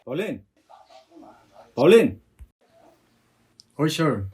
Pauline! Pauline! Oi, sir.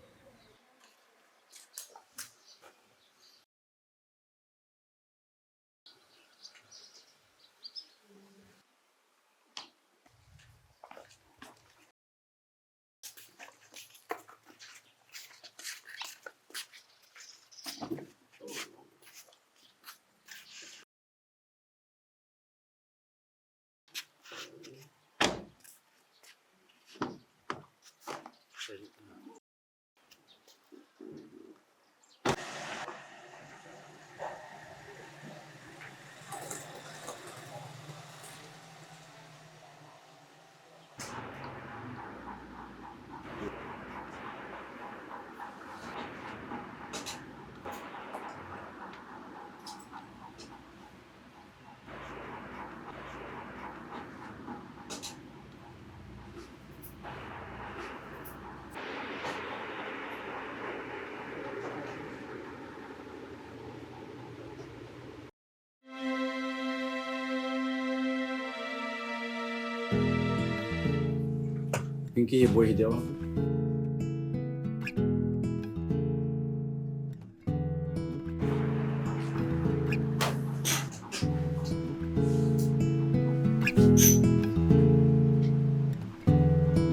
Pinky boy hidew.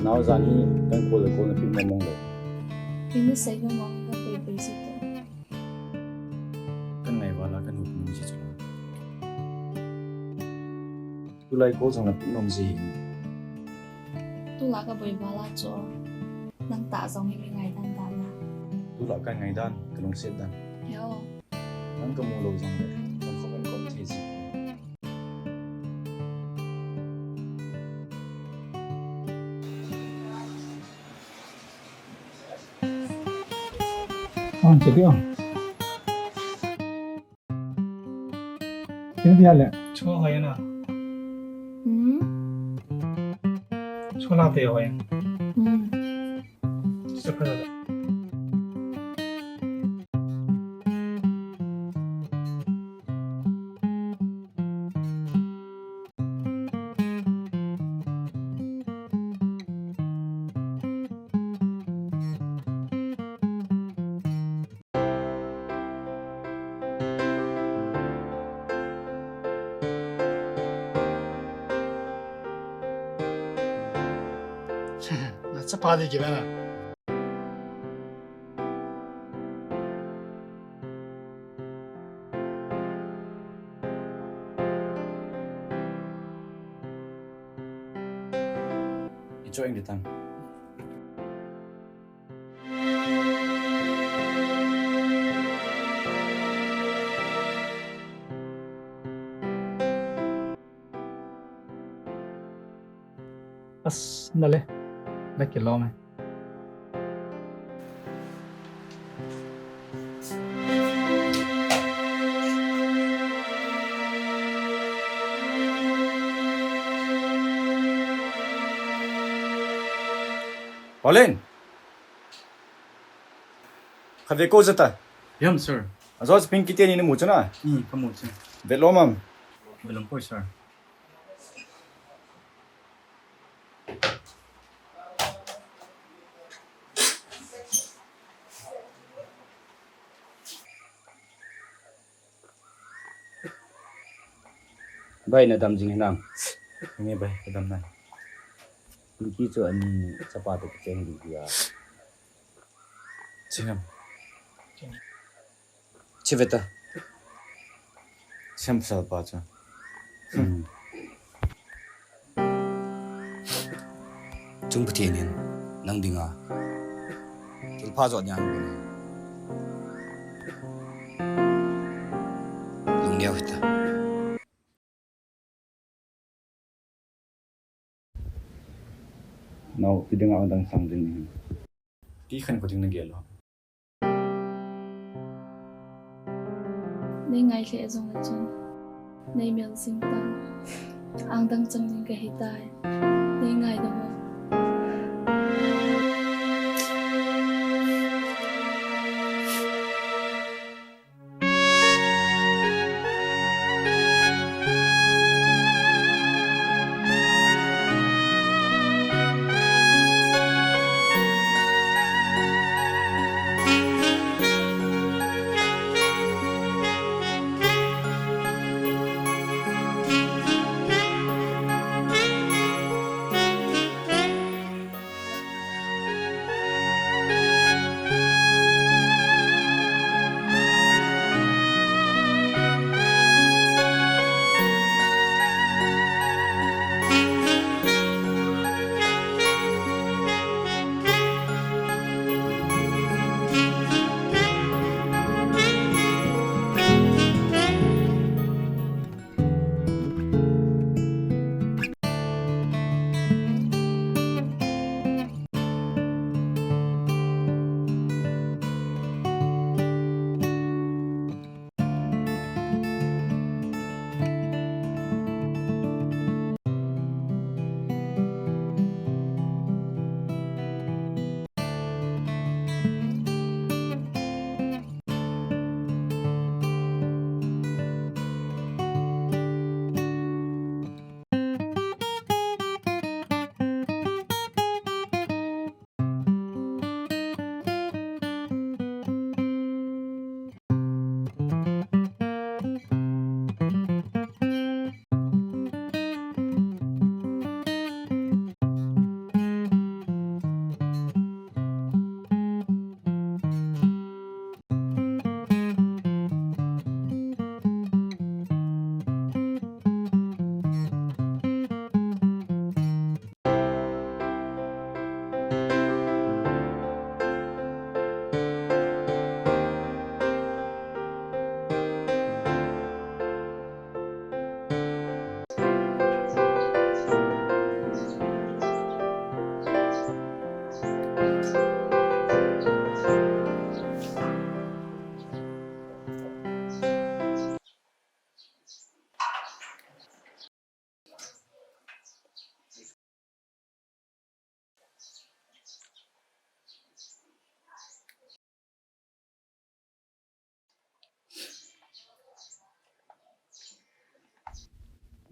Now Zani kan call na ping momong lo. In the second one, the paper is it. Kan ngai wala kan hut nung si chu. Tulai ko sang na ping nom si. Tu lá cái bồi bala cho, nang tạ dòng như ngày tan tan à. Tula kan ngai dan kanong set dan. Hiểu. Nang ka mo lo sang de. Kan ko kan kom thi si. Chị biết không? Tiếng Việt lệ. Chua hoài na, chua la tê hoài, sẽ phải là sẽ phá đi cái này. Enjoying the time. Bas, dale, da que lo me. Pauline! Khave ko zata. Yum, sir. Azos Pinky tiyan ini mo na. Kamu sir. Velo mam. Belum po, sir. Bay na dam jing hinang Ini bay, kadam na. ki chu ani chapa to cheng du ya Singam. Chiveta. Siyempre pa siya. chung pthi nin nang dinga til pha zo nyang lung ya hita Now, pwede nga ang sang din. Di kan ko ting nagelo. Nay ngày sẽ dòng là chân, nay miệng sinh tăng, ang tăng chân những cái hiện tại, nay ngày đó mà.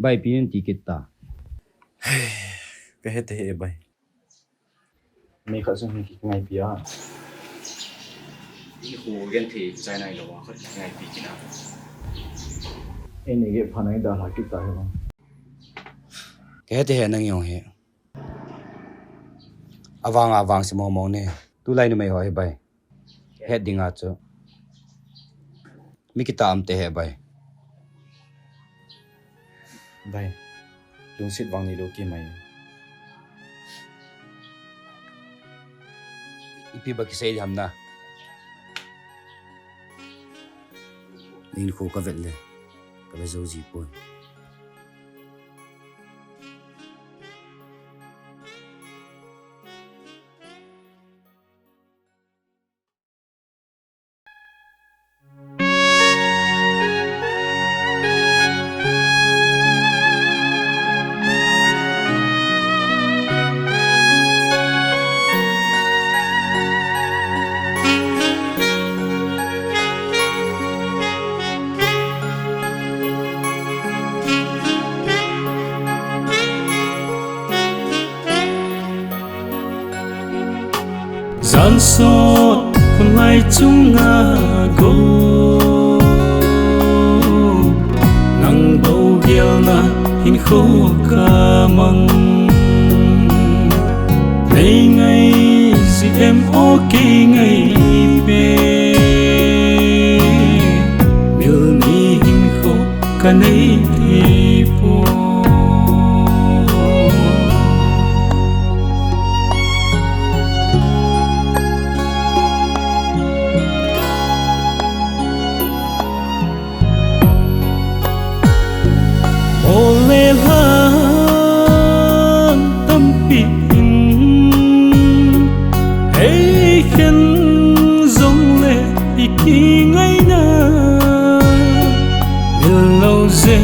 bai pin ticket ta Cái hết thế hệ bay. Mấy khởi sinh cái ngày bia. 이 호겐 티 자이나이로 와 그 그냥 비키나 Em này cái phần này đã là kịp tại không? cái thế hệ năng用hệ avang se mo ne tu lai no mai hoi bai he dinga cho mi kita am te he bai Bay. Lung sit vang ni lo kia mày. ipi ba ki sei hamna nin khu ka vet le ka be zo ji poi gian sót con lai chung nga go nang bầu gieo na hin khô ca măng ngày ngày gì em ok ngày về miêu ni hin khô ca nay thì po lê lan tâm pin hay khen giống lệ đi khi ngày na yêu lâu dễ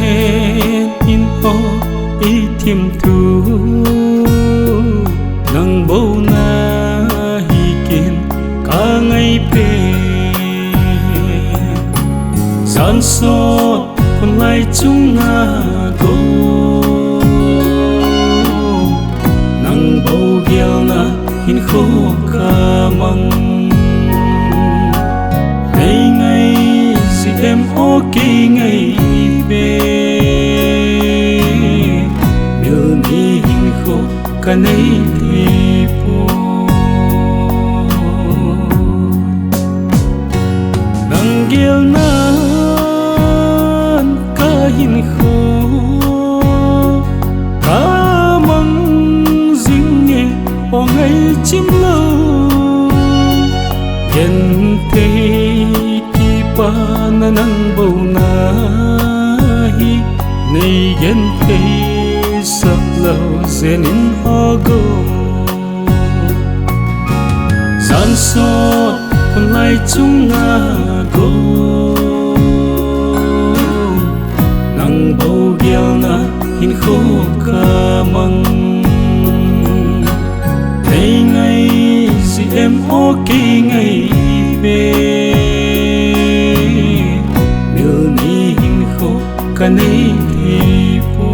in o ý thêm thu nắng bầu na hi kiên cả ngày về gian sót con lai chung nga go nang bầu gieo na hin khô ca măng ngày ngày gì em ok ngày về miêu ni hin khô ca nay thì po nang gieo na hin khô ca măng dính nhẹ o ngày chim lâu nhân thế kỳ pa na nang bầu na hi nay nhân thế sắp lâu zenin ho go gian sót con lai chung nga go nang bầu gieo na hin khô ca măng ngày ngày gì em ok ngày về miêu ni hin khô ca nay thì po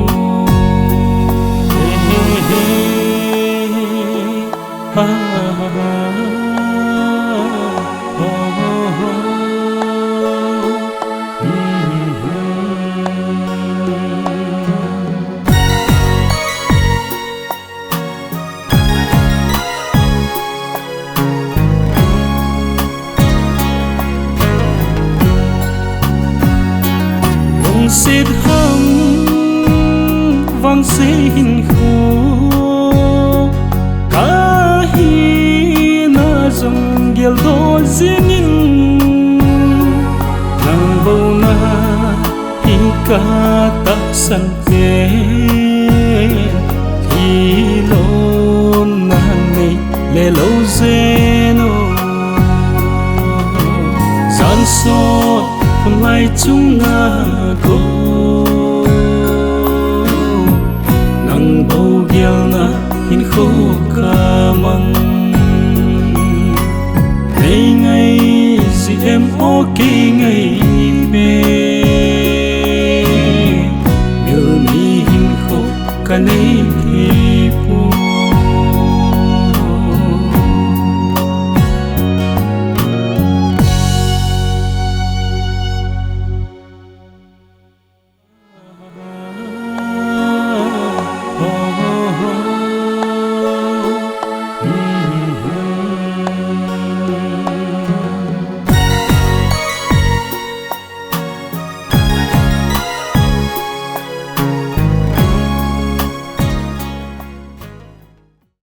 xịt hâm vang xin khô cả hi na dòng giel do zinin nang bầu na hi ca ta san pe hi lon na nei le lâu zeno gian sót con lai chung nga go nang bầu gieo na hin khô ca măng ngày ngày gì em ok ngày về miêu ni ka nei